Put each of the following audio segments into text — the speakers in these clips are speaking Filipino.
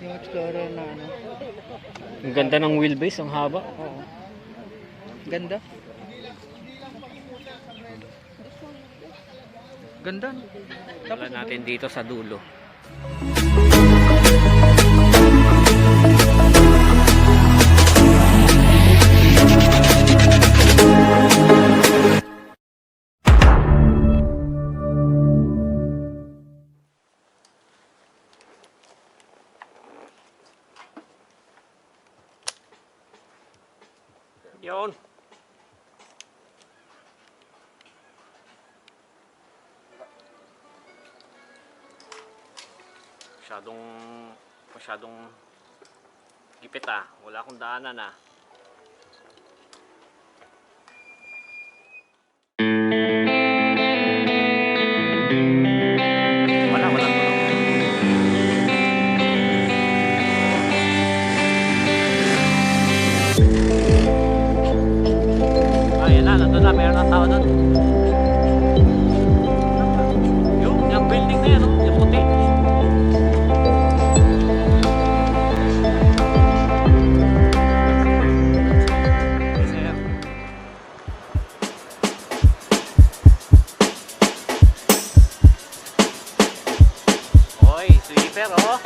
Yung Explorer na ano. Ang ganda ng wheelbase, ang haba. Oo. Ganda. Ganda. Wala natin dito sa dulo. Yun. Masyadong gipit ah. Wala akong daanan ah. Wala tulog. Yan na, nandun na, meron ng tao doon. Yung building na yan, yung puti. Oy, sweeper oh.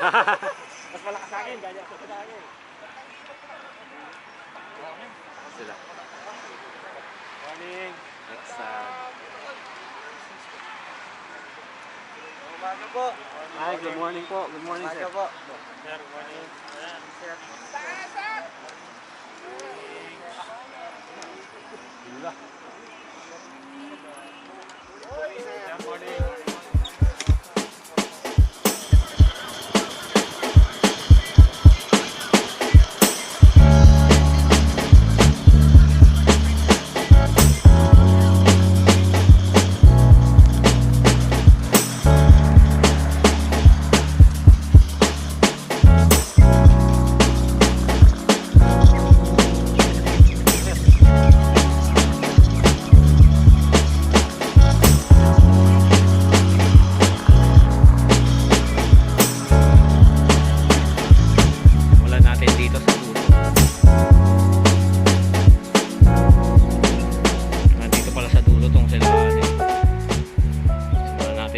Mas malakas sa akin, gaya sa akin. Sila. Morning. Next umaga po. Hi, good morning po. Good morning, sir. Po. Sir, good morning. Sir. Good morning.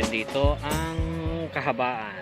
Dito ang kahabaan.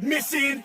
Missing.